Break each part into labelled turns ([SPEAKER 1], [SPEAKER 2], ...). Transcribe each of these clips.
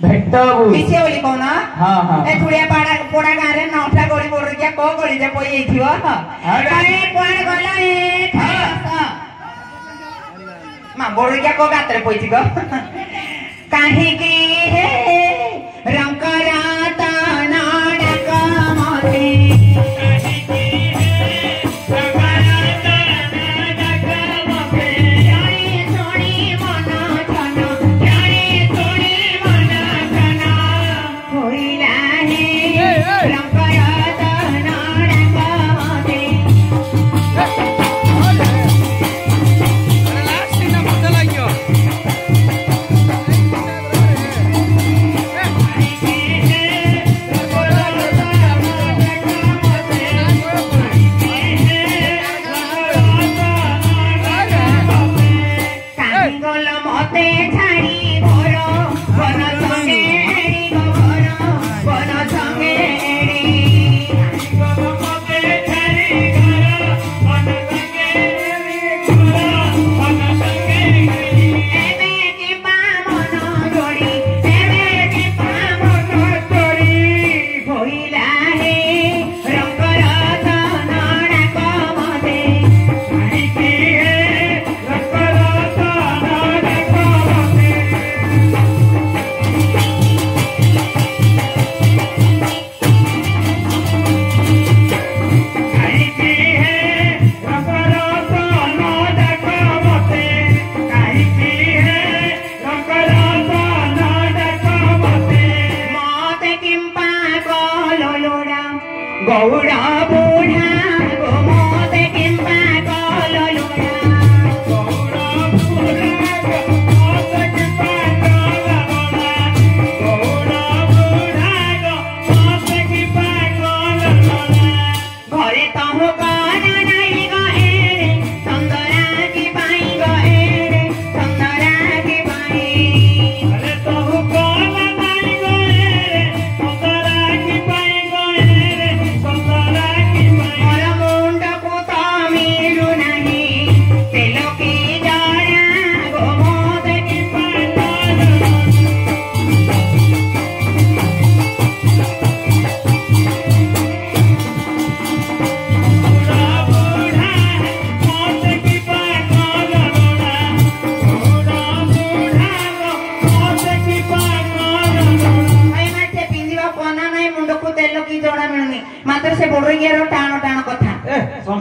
[SPEAKER 1] भेटबू
[SPEAKER 2] मिसे बोली कोन
[SPEAKER 1] हां हां
[SPEAKER 3] ए थुड़िया पाड़ा पोड़ा गारे नौठा गोली बोल रही को गोली जे पोई एथियो अरे कोन गला ए मा बोल रही को गात्रे पोई गो काहे की हे रंकराता नाडक मोती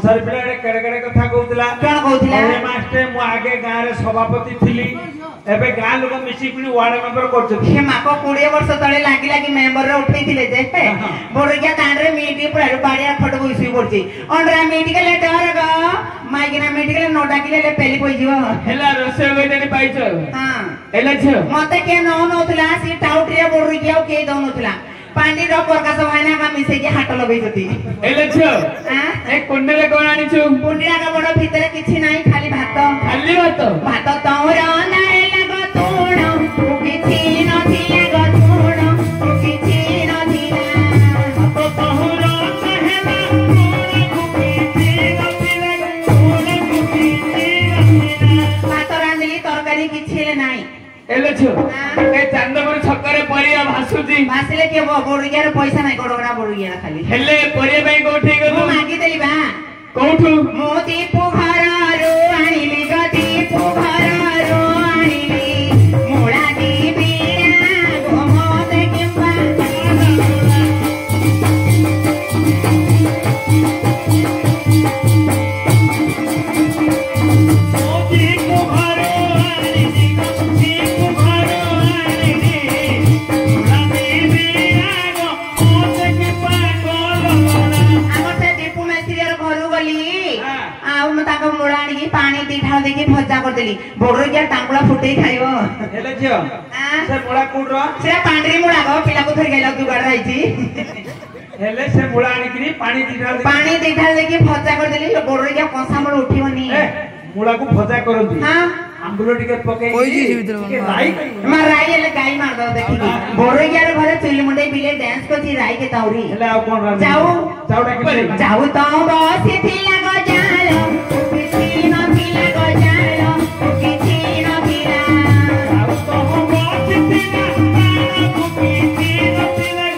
[SPEAKER 2] संसार पिला केड़े केड़े कथा कहउतला
[SPEAKER 3] कौन कहउतला
[SPEAKER 2] अरे मास्टर मु आगे गां रे सभापति थिली एबे गां लोक मिसी पुनी वार्ड मेंबर करछथि
[SPEAKER 3] हे माको 20 वर्ष तळे लागी लागी मेंबर रे उठैथिले जे बोरगिया कांडरे मीटी पुरा बाड़िया खट बइसी पड़छि ओनरा मेडिकल डर ग माइगिना मेडिकल न डाकिले पेली पइ जीव
[SPEAKER 1] हेला रसे गइनी पाइछ
[SPEAKER 3] हां
[SPEAKER 1] एला छ
[SPEAKER 3] मते के न नउतला सी टाउटरे बोरगिया के दउनउतला पांडी रो प्रकाश भाईना का मिसे के हाट लगैतति
[SPEAKER 1] एला छ
[SPEAKER 3] हां
[SPEAKER 1] ए कुंडले कोन आनी छु
[SPEAKER 3] कुंडीरा का बड़ भीतर किछि नाही खाली भात भात तोरा नाय लागो तोड़ तू किछि न थिला गो तोड़ तू किछि न थिला
[SPEAKER 2] तो तोरा कहला तू किछि न थिला तोड़ तू किछि न थिला
[SPEAKER 3] भात रांदिली तरकारी किछि ले नाही
[SPEAKER 1] एला छ ए चांदपुर छकरे परिया भासुजी
[SPEAKER 3] भासिले के बोरगिया रे पैसा नाही गोडगडा बोरगिया खाली
[SPEAKER 1] हेले परिया भाई कोठी
[SPEAKER 3] मु
[SPEAKER 1] गलो
[SPEAKER 3] मागी देली बा
[SPEAKER 1] कोठू
[SPEAKER 3] मोती पुघारारो आनिली गदी पुघारारो आनिली मोळा दी बीड़ा गोमोते किंबा
[SPEAKER 2] मोती पुघारो आनिली गदी पुघारो आनिली राती बिरागो मोते के पागल
[SPEAKER 3] हमर से दीपू मैत्री रे घरु गली आ म ताको मोळा आनी पानी दी ढाल देकी भजा कर देली बोरगिया टांगुला फुटेई खाइबो
[SPEAKER 2] हेले जियो से मोळा कुड रो
[SPEAKER 3] से पांडरी मोळा गो पिला को धरि गेला जुगाड़ राइची
[SPEAKER 2] हेले से मोळा आनिकरी पानी दिठा
[SPEAKER 3] पानी दी ढाल देकी भजा कर देली बोरगिया कंसा मोळ उठिबनी
[SPEAKER 2] ए मोळा को भजा करंती
[SPEAKER 3] हां
[SPEAKER 2] आंबुलो टिके पके के राई
[SPEAKER 3] मा राई ले गाई मार दो देखी बोरगिया रे घरे चुली मुंडे बिले डांस करती राई के ताउरी
[SPEAKER 2] हेले आ कोन रानी
[SPEAKER 3] जाऊ
[SPEAKER 2] जाउडा के
[SPEAKER 3] जाऊ तो बसी थिला गो जालो किछि न थिला गो जालो किछि न थिला
[SPEAKER 2] जाउ तो हो बाचितिना को पीती नथिला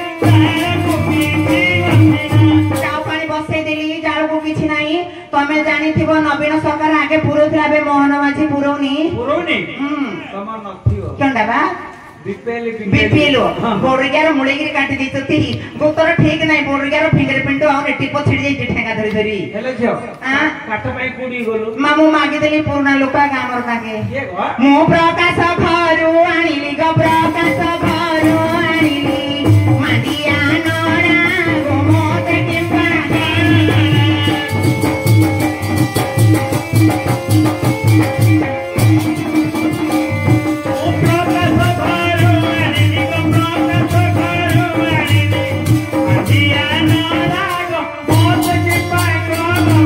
[SPEAKER 2] को पीती नथिला
[SPEAKER 3] जाऊ पानी बसे देली जाळो को किछि नाही तमे जानि थिबो नवीन सरकार आगे पुरोथला बे मोहन माझी पुरोनी
[SPEAKER 2] पुरोनी तमा नथियो
[SPEAKER 3] केंडा बा बीपीएल बोरगिया रे मुळेगिरी काटी दिसती गोतर ठीक नाही बोरगिया रे फिंगरप्रिंट आउने टिप छिड़ी जाई ठेंगा धरी धरी
[SPEAKER 2] हेले जियो
[SPEAKER 3] आ
[SPEAKER 2] काट पई कुडी गलो
[SPEAKER 3] मामू मागी देली पुरना लोका गामर काके
[SPEAKER 2] ये गो
[SPEAKER 3] मु प्रकाश घरु आनिली ग प्रकाश घरु आनिली मादिया नोरा गोमोते किंबा
[SPEAKER 2] ओ प्रकाश घरो आनिली को प्रकाश घरो आनिली आजिया ना लागो मोत के पाए गलो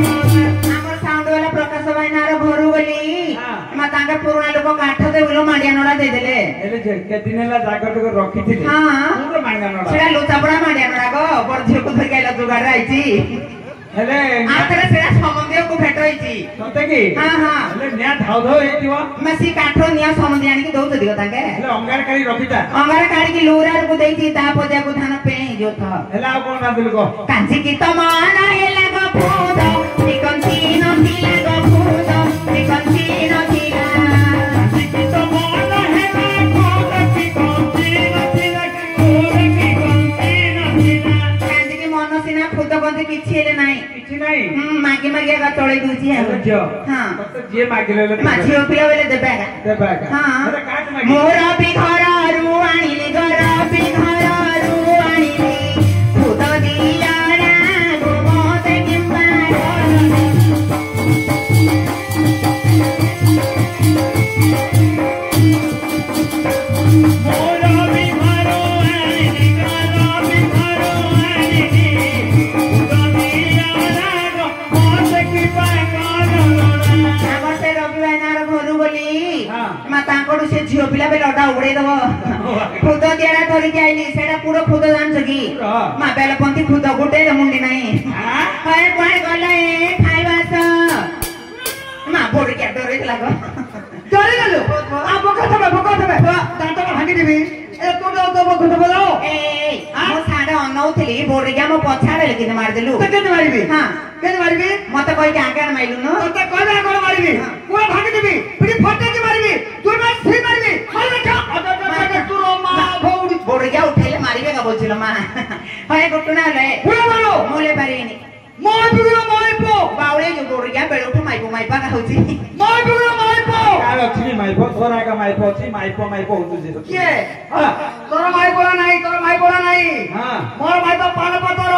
[SPEAKER 3] हमर साउंड वाला प्रकाश भाई नार घरु गली मा तांका पुरना लोक काठ दे उलो माडिया नोरा दे देले
[SPEAKER 2] हेले जे के दिनेला जागर तो रखिथिले
[SPEAKER 3] हां
[SPEAKER 2] पूरा मांगा नडा
[SPEAKER 3] सेडा लोचापड़ा माडिया नोरा गो बड़ झियो को धरि गेला जुगाड़ राइची
[SPEAKER 2] हेले
[SPEAKER 3] आतरे सेडा समंदियो को भेट होईची
[SPEAKER 2] सते की
[SPEAKER 3] हां हां
[SPEAKER 2] हेले न्या धाव धाव हेतिवा
[SPEAKER 3] मसी काठ निया समंदी आनी की दउत दियो ताके
[SPEAKER 2] हेले अंगार करी रखिता
[SPEAKER 3] अंगार काढ़ी की लोरा को देती ता पजा को धान पे जो था
[SPEAKER 2] हेले आ कोन रांदिल को
[SPEAKER 3] कांची की तमाना हेला गो फूद निकंची न थिला गो फूद निकंची न थिला
[SPEAKER 2] की तो मन हेला कोन की कोंची नथिला कोन की कोंची नथिला
[SPEAKER 3] कांची की मन सिना फूद गंती किछि हेले नाही
[SPEAKER 2] किछि नाही
[SPEAKER 3] मागी मागी का तळे दूची
[SPEAKER 2] हेले जियो
[SPEAKER 3] हां
[SPEAKER 2] तो जे मागिले ले
[SPEAKER 3] माछियो पिला बेले देबेगा
[SPEAKER 2] देबागा
[SPEAKER 3] हां
[SPEAKER 2] हेले काट मागी
[SPEAKER 3] मोरा बिघरारू आनिली गरा बिघरारू आनिली फूद दियारा गोमोते किंबा
[SPEAKER 2] मोरा भी घरो आनिली गाना भी घरो आनिली उगमिया लागो मोत की पाए गलो
[SPEAKER 3] हमर से रवि भाई नार घरु गली
[SPEAKER 2] हां
[SPEAKER 3] मा तांकड़ू से झियो पिला बे लटा उड़े दबो खुद दियारा धरि के आइली सेडा पूरा खुद जान छकी मा बेलपंती खुद गुटे मुंडी नाही
[SPEAKER 2] हां
[SPEAKER 3] हाय कोई गले खाइबास मा बोड़ी के डरे लागो
[SPEAKER 2] डरे गलो आ बका थबे दांत भांगी दिबी ए तो बका थबे जाओ
[SPEAKER 3] ए मो साडे अनौथली बोड़ी के मो पछाडे लेकिन मार देलु
[SPEAKER 2] केते मारिबी
[SPEAKER 3] हां
[SPEAKER 2] केते मारिबी
[SPEAKER 3] मते कोई के आगे माइलु न
[SPEAKER 2] तते कहबे कोन मारिबी कोन भांगी दिबी पिडी फटे की मारिबी तू मार सी मारिबी मार देखा तू रो मा भौडी
[SPEAKER 3] बोड़ी के उठेले मारिबे का बोलछिलो मा हाय गुटुना ले
[SPEAKER 2] पुरा मारो
[SPEAKER 3] मोले पारिनी
[SPEAKER 2] मोय बिगरो मोय पो
[SPEAKER 3] बाव बावळे जो बोरिया बेळुठू माइपा कहउची
[SPEAKER 2] कार अछि माइपो तोरा का माइपो अछि माइपो होतुजी
[SPEAKER 1] କିଏ
[SPEAKER 2] हां
[SPEAKER 1] ତୋର ମାଇ ପଡା ନାହିଁ ତୋର ମାଇ ପଡା ନାହିଁ
[SPEAKER 2] हां
[SPEAKER 1] ମୋର ମାଇ ତ ପାନ ପତର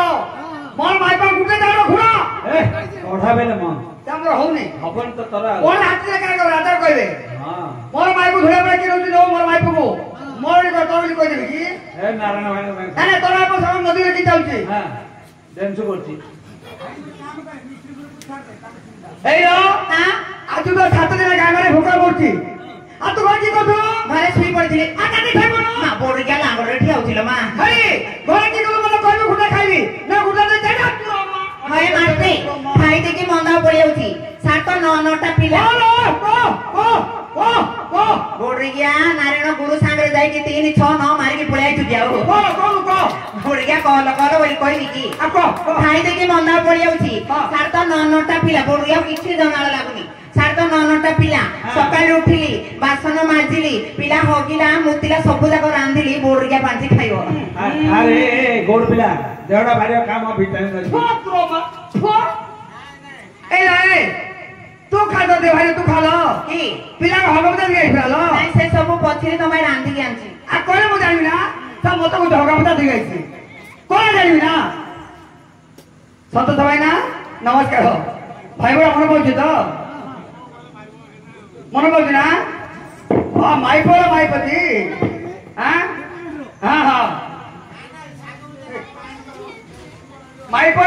[SPEAKER 1] ମୋର ମାଇ ପା ଗୁଟେ ଜାଡ ଘୁରା
[SPEAKER 2] ए ओढा बेले म
[SPEAKER 1] ତମର ହଉନି
[SPEAKER 2] हबन तो तोरा
[SPEAKER 1] କୋଣ ହାତରେ କାଗ ରାଜା କହିବେ
[SPEAKER 2] हां
[SPEAKER 1] ମୋର ମାଇ କୁ ଧୁରା ପଡା କି ରହୁଛି 너 ମୋର ମାଇ କୁ ମୋର କ ତୋର କହି ଦେବି କି
[SPEAKER 2] ए नारायण भाई
[SPEAKER 1] ନା ତୋର ବାପ ସବୁ ନଦୀରେ କି ଯାଉଛି
[SPEAKER 2] हां डेंसु करछि
[SPEAKER 1] ଏଇ ର
[SPEAKER 3] हां
[SPEAKER 1] ଆଜି ତ 7 ଦିନ ଗାଁରେ ଭୋକା ପଡୁଛି ଆଉ ତୁ କଣ କି କରୁଛୁ
[SPEAKER 3] घरे सुई पड़थिले
[SPEAKER 1] ଆ କାଟି ଖାଇବନ
[SPEAKER 3] ମା ବୋରିया लांगरे ठिया होतिलो मा
[SPEAKER 1] ହେଇ ଘରେ କି କଲ ମତେ କହିବୁ ଗୁଟା ଖାଇବି ନା ଗୁଟା ଦେ ଜାଡା ତୁ
[SPEAKER 3] हय मारते खाई दे की मंदा पड़ी आउची सात नौ नौटा पिला बोरिया नारायण गुरु सांगरे जाई की 3 6 9 मारी की पळाई तू जाओ बोरिया कहल बोली कहली की खाई दे की मंदा पड़ी आउची सात नौ नौटा पिला बोरिया किछि जनाला लागुनी सात नौ नौटा पिला सकाळ उठिली बासन माजिली पिला होगिला मुतिला सब जाक रांधिली बोरिया पांची खाइबो
[SPEAKER 2] अरे गोड़ पिला देवड़ा भारी काम भिटामिन अछि
[SPEAKER 1] तू खा दे भाई तू खा लो
[SPEAKER 3] की
[SPEAKER 1] पिला हगमदा दिए खालो
[SPEAKER 3] नहीं से सब पछिरे तमे रांधि के आंची
[SPEAKER 1] आ कोले मु जानिबी ना त मते को हगमदा दिए आइछि कोले जानिबी ना सत भाई ना नमस्कार हो भाई बड़ा मन बोलछि तो मन बोलछि ना हां माई बोला माईपति हां हां हां माईपो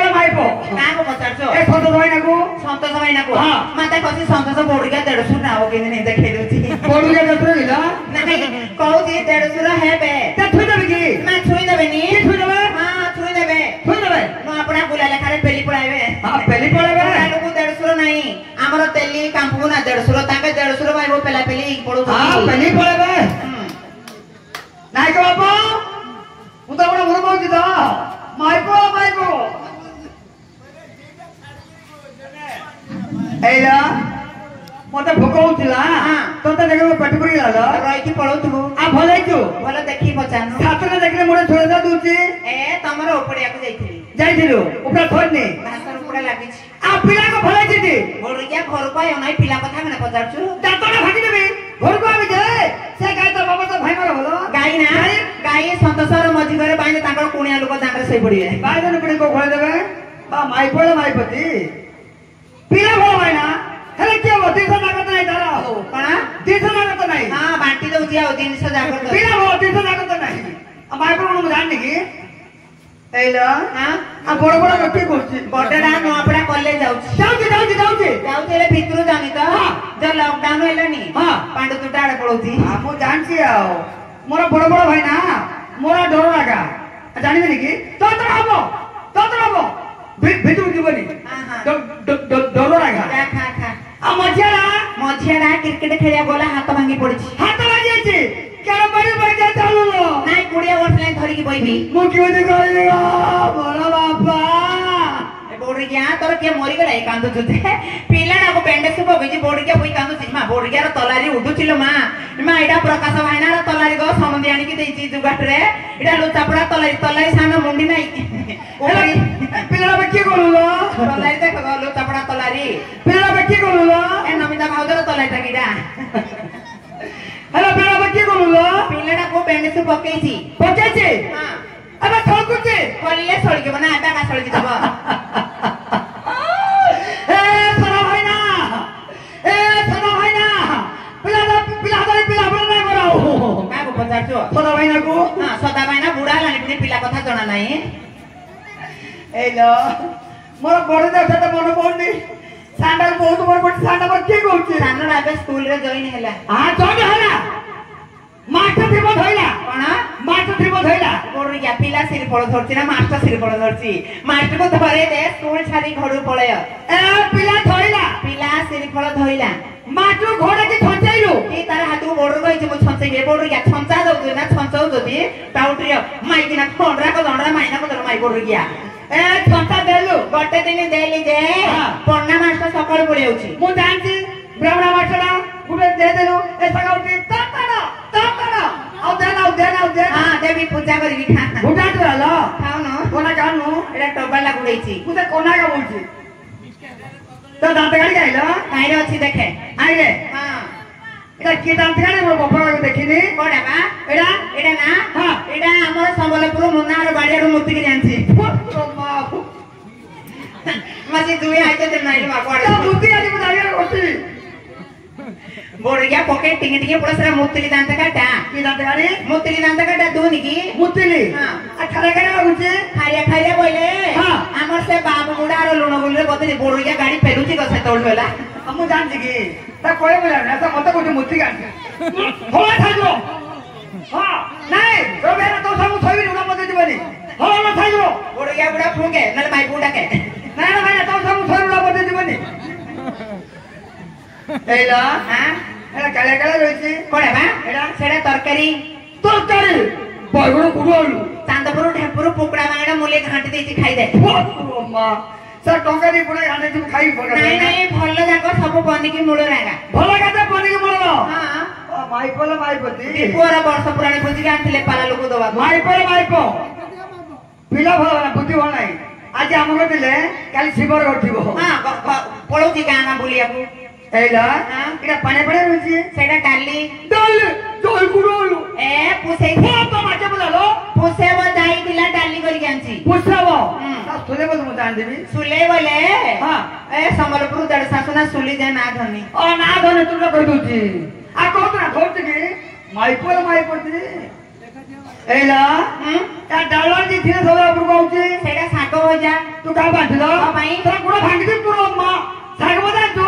[SPEAKER 3] ना को पचारछो
[SPEAKER 1] ए सत भाई ना को
[SPEAKER 3] संतोष भाई ना को
[SPEAKER 1] हां
[SPEAKER 3] माता कसी संतोष बोड़िया 150 ना हो के नहीं देखे दोती
[SPEAKER 1] बोलुया जत्र निला
[SPEAKER 3] नहीं कहू जी 150 है बे
[SPEAKER 1] ते थुई देबे की
[SPEAKER 3] मैं छुई देबे नी
[SPEAKER 1] की थुई देबे
[SPEAKER 3] हां छुई देबे नो अपना बुला लेखारे पेली पड़ाइबे
[SPEAKER 1] हां पेली पड़ाइबे
[SPEAKER 3] लोग 150 नहीं हमरो तेली कांपू ना 150 ताके 150 भाई वो पेला पेली पड़ू
[SPEAKER 1] हां पेली पड़ाइबे नाइ को बापा मु तो बड़ा मन बोलछि तो माईपो एला मते भोक होतिला तोते देखो पेट पुरी लालो
[SPEAKER 3] रही की पड़ू तू
[SPEAKER 1] आ भले तू
[SPEAKER 3] भले देखी पचानो
[SPEAKER 1] छात्र देखले मोरे छोड़ दे दूची
[SPEAKER 3] ए तमरो उपड़िया को जाईथिली
[SPEAKER 1] जाईथिलु ऊपर थोड़नी
[SPEAKER 3] भाषा उपड़े लागि
[SPEAKER 1] आ पिला को भले छिती
[SPEAKER 3] बोड़िया घर को आयो नाही पिला कथा मने पचारछु
[SPEAKER 1] दातोडा फाटी देबी घर को आबी जे से गाय तो बाबा तो भाई मार होलो
[SPEAKER 3] गाई ना गाई संतोषर मझी घरे बाइने ताकर कुणिया लोक दांडरे सही पड़िए
[SPEAKER 1] बाय जन पुडी को खोले देबे बा माईपो माईपति पिला भलो भाई ना हेले के हो 300 लागत नाही तारा हो
[SPEAKER 3] कणा
[SPEAKER 1] 300 लागत नाही
[SPEAKER 3] हां बांटी दउची आ 300 जाकर
[SPEAKER 1] पिला हो 300 लागत नाही आ माईपो को जान की एला
[SPEAKER 3] हां
[SPEAKER 1] आ बड़ बड़ गट्टी करछि
[SPEAKER 3] बडडा नो आपडा कॉलेज जाउची जाउची भितरु जानी तो जो लॉकडाउन हेलनी
[SPEAKER 1] हां
[SPEAKER 3] पांडु तुटाड़े पड़ोची
[SPEAKER 1] आ मु जानछि आओ मोर बड़ बड़ भाई ना मोरा डर लागा जानिबे की तो हबो भितरु जीवनी
[SPEAKER 3] हां
[SPEAKER 1] डर लागा
[SPEAKER 3] खा
[SPEAKER 1] आ
[SPEAKER 3] मझियाडा क्रिकेट खेलिया गोला हाथ भांगी पड़छि
[SPEAKER 1] हाथ लागी छी केरा बड़ी बड़ी जा चालू लो
[SPEAKER 3] नाइ 20 वर्ष लाइन धरि की बइबी
[SPEAKER 1] मु की होते कहलेगा बड़ा बापा
[SPEAKER 3] ए बोड़ी गया तोर के मरि गेला कांदु जुते पिलाडा को बैंडेज को गजी बोड़ी के पोई कांदु मा बोड़ी गया तलारी उडुचिलो मा एडा प्रकाश भाईना तलारी गो समंदी आनी की देची जुगाट रे एडा लो चापड़ा तलारी सानो मुंडी नाही ओरी
[SPEAKER 1] पिलाडा बच्चे कोलुलो
[SPEAKER 3] तलारी देख गो लो चापड़ा तलारी
[SPEAKER 1] पिलाडा बच्चे कोलुलो
[SPEAKER 3] ए नमिता भाउजर तलारी टाकीडा
[SPEAKER 1] हेलो पिलाडा बच्चे कोलुलो
[SPEAKER 3] पिलाडा को बैंडेज पकेची हां
[SPEAKER 1] अबे थलकुची
[SPEAKER 3] कोलिले सळी के बना आटा का सळी दबा
[SPEAKER 1] ए सना भाईना पिलाडा बना कराओ
[SPEAKER 3] का को पचारछो
[SPEAKER 1] सदा भाईना को
[SPEAKER 3] हां सदा भाईना बुढा लानी पनि पिला कथा जणा नाही
[SPEAKER 1] एलो मोर बड़ देखा तो मन पड़नी सांडा बहुत बड़ बड़ सांडा बच्चे कोची
[SPEAKER 3] सानो राबे स्कूल रे जॉइन हैला
[SPEAKER 1] हां जॉइन हैला मास्टर थी धइला
[SPEAKER 3] कोना
[SPEAKER 1] मास्टर थी धइला
[SPEAKER 3] बोर या पिला सिर पड़ धरछि ना मास्टर सिर पड़ धरछि मास्टर को धरे दे स्कूल छाडी घरु पळय
[SPEAKER 1] ए पिला धइला
[SPEAKER 3] पिला सिर पड़ धइला
[SPEAKER 1] मास्टर घोड़े की छंचाइलु
[SPEAKER 3] की तार हातु बोर गइछि मु छंचाइ बोर या छंचा दउ ना छंचाउ जति पाउट्री माइकी ना खोंडरा को दंडरा माइना को दर माइ बोर गया
[SPEAKER 1] ए छंचा देलु
[SPEAKER 3] गटे दिन देली जे पन्ना मास्टर सकाळ पळि आउछि
[SPEAKER 1] मु जानछि ब्राह्मण मास्टर गुडे दे देलु ए सगाउटी ताताना आउ देना
[SPEAKER 3] हां देवी पूजा करी खा
[SPEAKER 1] गुडा तो खाओ
[SPEAKER 3] खाओ न
[SPEAKER 1] कोना कानु
[SPEAKER 3] एटा टबा लागुडैछि
[SPEAKER 1] मुते कोना का बोलछि দাঁত গাড়ি গাইল
[SPEAKER 3] কাইরে ଅଛି দেখে
[SPEAKER 1] আইলে
[SPEAKER 3] হ্যাঁ
[SPEAKER 1] এটা কি দাঁত গাড়ি বড় বপরা দেখিনি
[SPEAKER 3] কোডা বা
[SPEAKER 1] এটা
[SPEAKER 3] এটা না
[SPEAKER 1] হ্যাঁ
[SPEAKER 3] এটা আমার সম্বলপুর মুন্নার বাড়ির মুতিকি জানছি মাঝে দুই আইতে দেন নাই মা কোডা
[SPEAKER 1] বুদ্ধি আজ মু দাঁড়িয়ে করছি
[SPEAKER 3] বড়িয়া পকেট টিকে টিকে পুরো সারা মুতিলি দান্ত কাটা
[SPEAKER 1] কি দাঁত গাড়ি
[SPEAKER 3] মুতিলি দান্ত কাটা দুনি কি
[SPEAKER 1] মুতিলি
[SPEAKER 3] হ্যাঁ
[SPEAKER 1] আর খারা খারা লাগুছে
[SPEAKER 3] খাইয়া খাইয়া বইলে
[SPEAKER 1] হ্যাঁ
[SPEAKER 3] আমার সে বাবু গুড়া আর লুণ গুড়ে বদলি বড়িয়া গাড়ি পেরুছি গছে তোলবেলা
[SPEAKER 1] আমি জানছি কি তা কয়ে বলে না তা মত কোটি মুতি গাছে হলা থাকলো হ্যাঁ নাই রবে না তো সব থইবি না মতে দিবনি হলা না থাকলো
[SPEAKER 3] বড়িয়া গুড়া ফুকে নালে মাই বুড়াকে
[SPEAKER 1] না না ভাই তো সব থইবি না মতে দিবনি এইলা
[SPEAKER 3] হ্যাঁ
[SPEAKER 1] এটা কালে কালে রইছে
[SPEAKER 3] কোড়া বা
[SPEAKER 1] এটা
[SPEAKER 3] সেটা তরকারি
[SPEAKER 1] তরকারি বড় কুড়ালু
[SPEAKER 3] চান্দপুর ঢেপুর পুকড়া বাঙাড়া মুলে ঘাঁটি দিয়েছি খাই দে
[SPEAKER 1] মা স্যার টঙ্কা দিয়ে পুরো আনে তুমি খাই পড়া
[SPEAKER 3] নাই নাই ভাল যাক সব বনিকি মূল রাগা
[SPEAKER 1] ভাল কাছে পনিকে বলো
[SPEAKER 3] হ্যাঁ
[SPEAKER 1] মাইপলে মাইপতি
[SPEAKER 3] পুরা বর্ষ পুরাণী বুঝিকে আনছিলে পালা লোক দেওয়া
[SPEAKER 1] মাইপলে মাইপ পিলা ভাল না বুদ্ধি ভাল নাই আজ আমাকে দিলে কালি শিবর উঠিব
[SPEAKER 3] হ্যাঁ পড়ৌছি গাঁ গাঁ বুলিয়াকু
[SPEAKER 1] এইলা
[SPEAKER 3] হ্যাঁ
[SPEAKER 1] এটা পানে পানে রয়েছে
[SPEAKER 3] সেটা ডালি
[SPEAKER 1] ডাল জল কুড়ালু
[SPEAKER 3] এ পুষেই
[SPEAKER 1] তো মাকে বলালো
[SPEAKER 3] পুষেব যাইছিলা ডালি করিকি আনছি
[SPEAKER 1] পুষাব
[SPEAKER 3] হুম।
[SPEAKER 1] তা তুলে বল মতে আন দিবি
[SPEAKER 3] সুলে বলে
[SPEAKER 1] হ্যাঁ
[SPEAKER 3] এ সম্বলপুর দেড় শাশুনা সুলি যে না ধনি
[SPEAKER 1] ও না ধনে তুলে কই দউছি আর কত না ধরতে কি মাইপলে মাইপতি এইলা
[SPEAKER 3] হুম
[SPEAKER 1] তা ডালার যে ছিল সব উপর কউছি
[SPEAKER 3] সেটা শাক ভজা
[SPEAKER 1] তু কা বাঁধিল
[SPEAKER 3] ହଁ ଭାଇ।
[SPEAKER 1] তোরা গুড়া ভাঙি দি পুরো মা শাগ বদা তু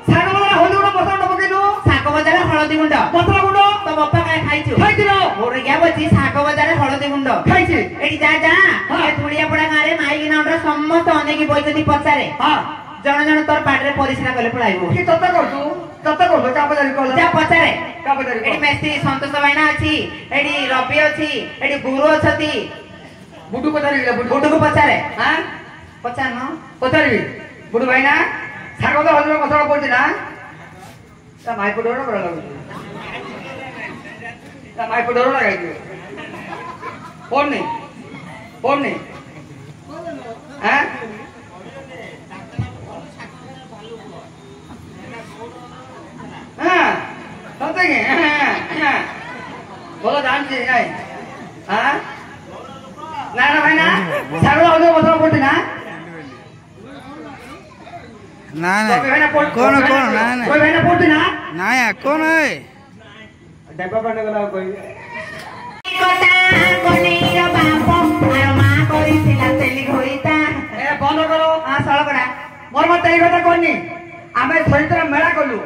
[SPEAKER 1] শাগ বদা হলদি গুড়া মশলা পকেইলু
[SPEAKER 3] শাক ভজারে হলদি গুଣ୍ଡ
[SPEAKER 1] মশলা গুড়
[SPEAKER 3] তো বাপা কাই খাইଛୁ
[SPEAKER 1] খাইছিল
[SPEAKER 3] বড়িয়া বছি শাক ভজারে হলদি গুଣ୍ଡ
[SPEAKER 1] খাইছি
[SPEAKER 3] এটি যা যা
[SPEAKER 1] ହଁ।
[SPEAKER 3] ଏ ଧୁଳିଆ ପଡା ଗାଁରେ ମାଇକି ନାଉଣ୍ଡର ସମସ୍ତେ ଅନେଇକି ବଇଛନ୍ତି ପଚାରେ
[SPEAKER 1] হ্যাঁ
[SPEAKER 3] ଜଣ ଜଣ ତୋର ପାଟିରେ ପରିସ୍ରା କଲେ ପଳାଇବୁ
[SPEAKER 1] কি তত করছু কা বজারি কল
[SPEAKER 3] ଯା ପଚାରେ
[SPEAKER 1] কা বজারি
[SPEAKER 3] ଏଠି ମେସ୍ତ୍ରୀ ସନ୍ତୋଷ ଭାଇନା ଅଛି ଏଠି ରବି ଅଛି ଏଠି ଗୁରୁ ଅଛନ୍ତି
[SPEAKER 1] বুডু বজারি গেলা বুডু
[SPEAKER 3] ଗୁଡୁକୁ ପଚାରେ
[SPEAKER 1] হ্যাঁ
[SPEAKER 3] ପଚାରୁନ
[SPEAKER 1] পচারিবি বুডু ভাই না শাগ বদা হলদি মশলা পড়ছি না তা মাই পড়ো না বড় লাগুছে তা মাই পড়ো না গাইছি পড়নি হ্যাঁ হ্যাঁ সত্যি কি হ্যাঁ বলো জানছি নাই হ্যাঁ না না ভাই না ছাগল হলদি মশলা পড়ছি না
[SPEAKER 4] না না
[SPEAKER 1] কবি ভাই না পড়
[SPEAKER 4] কোন কোন না না
[SPEAKER 1] কই ভাই না পড়ছি না
[SPEAKER 4] না কোন এ
[SPEAKER 1] ডেবা পান্ডে গলা কই
[SPEAKER 3] কথা কনেইর বাপ আর মা করিছিলা তেলি ঘড়িতা
[SPEAKER 1] এ বন্ধ করো
[SPEAKER 3] সଳକଡା
[SPEAKER 1] মোর মত এই কথা কইনি আমি সহিতরা মেলা কলু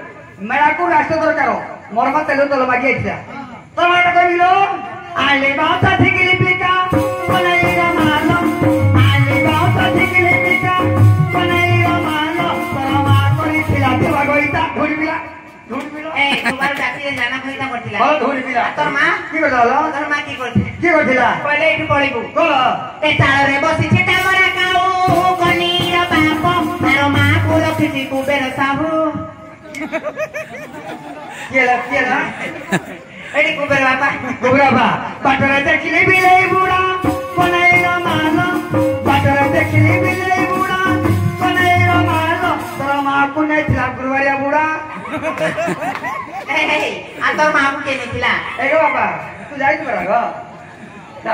[SPEAKER 1] মেলা কো রাস্তা দরকার মোর মত তেল তল মাগি আইছা তোর এটা কইল আলে বাউতা ঠিকিলি পিকা কনাইরা মালো আলে বাউতা ঠিকিলি পিকা কনাইরা মালো তোর মা করিছিলা দেবা গইতা ধুরিবিলা
[SPEAKER 3] এই তোমার ডাকিয়ে জানা কইতা করছিলা
[SPEAKER 1] বল ধুরিবিলা
[SPEAKER 3] তোর মা
[SPEAKER 1] কি করলো
[SPEAKER 3] তোর মা কি করছে
[SPEAKER 1] কি করছিলা
[SPEAKER 3] কইলে এটু পড়িবু
[SPEAKER 1] বল
[SPEAKER 3] এ তাଳରେ ବସିଛି ଟାବରା କାଉ କନିର ବାପ ଆର ମା କୁ ରଖିଛି କୁବେର ସାହୁ
[SPEAKER 1] কেলা
[SPEAKER 3] ଏଠି କୁବେର ବାପା
[SPEAKER 1] গোবরাবা বাটরে দেখিলি বিলাই বুড়া কোনাইরা মালো বাটরে দেখিলি বিলাই বুড়া কোনাইরা মালো তোর মা কোনে ছিলা গুরুবারিয়া বুড়া
[SPEAKER 3] এই আর তোর মা କୁ କିଏ ନେଇଥିଲା
[SPEAKER 1] এগো বাবা তুই যাইছ বড় গো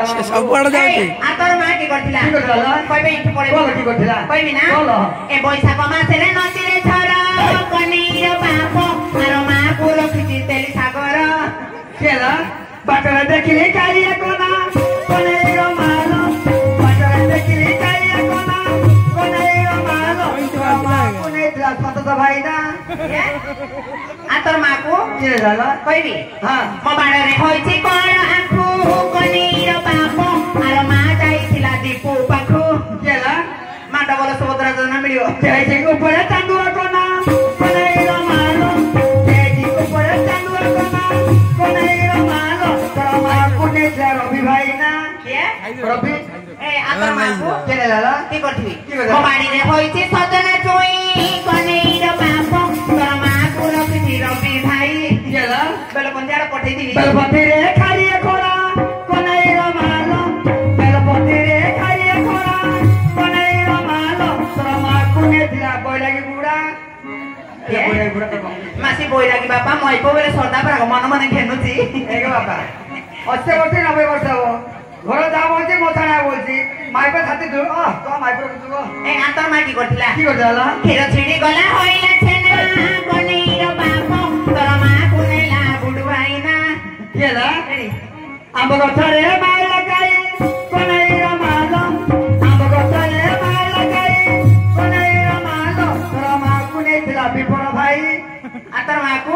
[SPEAKER 4] সে ସବୁଆଡେ ଯାଉଛି
[SPEAKER 3] আর তোর মা কি করଥିଲା
[SPEAKER 1] কি করছিল
[SPEAKER 3] কইবে এটু পড়িবু
[SPEAKER 1] বল কি করছিলা
[SPEAKER 3] কইবি না
[SPEAKER 1] বল
[SPEAKER 3] এ বৈশাখ মাসেরে নদীরে ঝড় কনির বাপ আর মা କୁ ରଖିଛି ତେଲି ସାଗର
[SPEAKER 1] কেলা বাটরে দেখিলি কাইয়া কোনা কোনাইরা মালো বাটরে দেখিলি কাইয়া কোনা কোনাইরা মালো তোর মা কোনে ছিলা সতত ভাই না
[SPEAKER 3] আর তোর মা କୁ
[SPEAKER 1] কি জানো
[SPEAKER 3] কইবি
[SPEAKER 1] হ্যাঁ
[SPEAKER 3] ମୋ ବାଡରେ ହୋଇଛି କଣ ଆଖୁ କନିର ବାପ ଆର ମା ଯାଇଥିଲା ଦୀପୁ ପାଖୁ
[SPEAKER 1] কেলা
[SPEAKER 3] ମାଡ ବଲ ସୁଭଦ୍ରା ଯୋଜନା ମିଳିବ
[SPEAKER 1] তেজি উপরে চান্দুয়া কোনা কোনাইরা মালো তেজি উপরে চান্দুয়া কোনা কোনাইরা মালো তোর মা কোনে ছিলা রবি ভাই না
[SPEAKER 3] କିଏ
[SPEAKER 1] রবি
[SPEAKER 3] ଏ আর তোর ମା କୁ
[SPEAKER 1] কেনে লালা
[SPEAKER 3] কি করছিবি
[SPEAKER 1] কি করছিস?
[SPEAKER 3] ମୋ ବାଡିରେ ହୋଇଛି ସଜନା ଛୁଇଁ କନିର ବାପ ତୋର ମା କୁ ରଖିଛି ରବି ଭାଇ
[SPEAKER 1] কেলা
[SPEAKER 3] ବେଲ ପଞ୍ଜାଳ ପଠେଇଥିବି
[SPEAKER 1] বেলপতিরে খাইয়ে খোরা কোনাইরা মালো বেলপতিরে খাইয়ে খোরা কোনাইরা মালো তোর মা কোনে ছিলা বই লাগি বুড়া
[SPEAKER 3] ମାସି ବୈରାଗୀ ବାପା ମଇପ ବେଲେ ସଦା ପରା ମନ ମନେ ଘେନୁଛି
[SPEAKER 1] ଏକ ବାପା 80 ବର୍ଷ 90 ବର୍ଷ ହବ ଘର যা বলছি মশানা বলছি মাইপে সাথে তো মাইপে কিছু
[SPEAKER 3] ଏ ଆନ୍ତର ମା কি করছিলা
[SPEAKER 1] কি করতে হলো
[SPEAKER 3] କ୍ଷୀର ଛିଡ଼ି ଗଲା ହଇଲା ଛେନା କନେଇର ବାପ ତୋର ମା କୁନେଲା ବୁଡୁ ଭାଇନା
[SPEAKER 1] কি হলো আম্ব গছরে মাই লাগাই কোনাইর মাল আম্ব গছরে মাই লাগাই কোনাইর মাল তোর মা কুনে ছিলা বিপর ভাই
[SPEAKER 3] ଆନ୍ତର ମାକୁ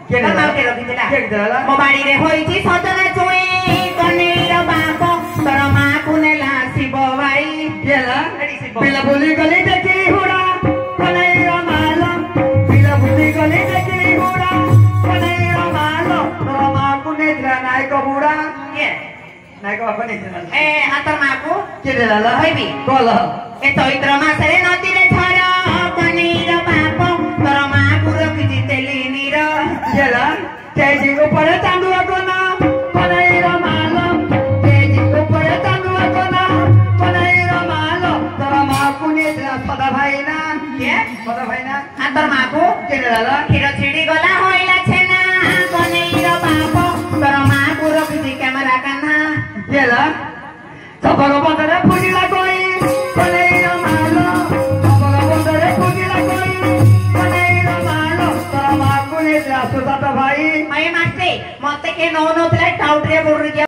[SPEAKER 1] କିଏ ଦେଲା?
[SPEAKER 3] ନାଉଟେ ରଖିଥିଲା
[SPEAKER 1] କିଏ ଦେଲା?
[SPEAKER 3] ମୋ ବାଡ଼ିରେ ହୋଇଛି ସଜନା ଛୁଇଁ କନେଇର ବାପ ତୋର ମା କୁନେଲା ଶିବ ଭାଇ
[SPEAKER 1] কি হলো
[SPEAKER 3] ଏଠି ଶିବ
[SPEAKER 1] পিলা বুলি গলি দেখি হুড়া কোনাইর মাল পিলা বুলি গলি দেখি হুড়া কোনাইর মাল তোর মা কুনে ছিলা নাইক বুড়া
[SPEAKER 3] କିଏ
[SPEAKER 1] ନାଇକ ବାପା ନେଇଥିଲା
[SPEAKER 3] ଏ ଆନ୍ତର ମାକୁ
[SPEAKER 1] କିଏ ଦେଲା
[SPEAKER 3] କହିବି
[SPEAKER 1] କଲ
[SPEAKER 3] ଏ ଚୈତ୍ର ମାସରେ ନଦୀରେ ଝର କନେଇର ବାପ ତୋର ମାକୁ ରଖିଛି ତେଲି ନୀର
[SPEAKER 1] ହେଲା ତେଜି ଉପରେ ଚାନ୍ଦୁଆ କୋନା କନେଇର ମାଲ ତେଜି ଉପରେ ଚାନ୍ଦୁଆ କୋନା କନେଇର ମାଲ ତୋର ମାକୁ ନେଇଥିଲା ସଦା ଭାଇନା
[SPEAKER 3] କିଏ
[SPEAKER 1] ସଦା ଭାଇନା
[SPEAKER 3] ଆନ୍ତର ମାକୁ
[SPEAKER 1] କିଏ ଦେଲା
[SPEAKER 3] କ୍ଷୀର ଛିଡ଼ି ଗଲା ହଇଲା ଛେନା କନେଇର ବାପ ତୋର ମାକୁ ରଖିଛି କ୍ୟାମେରା କାହ୍ନା
[SPEAKER 1] ହେଲା ଚପକ ବନ୍ଦରେ ଫୁଜିଲା କଇ କନେଇର ମାଲ ଚପକ ବନ୍ଦରେ ଫୁଜିଲା କଇ କନେଇର ମାଲ ତୋର ମାକୁ ନେଇଥିଲା ସୁଦାତ ଭାଇ
[SPEAKER 3] ମତେ କେ ନଉନଥିଲା ଟାଉଟରେ ବୁଡୁଛି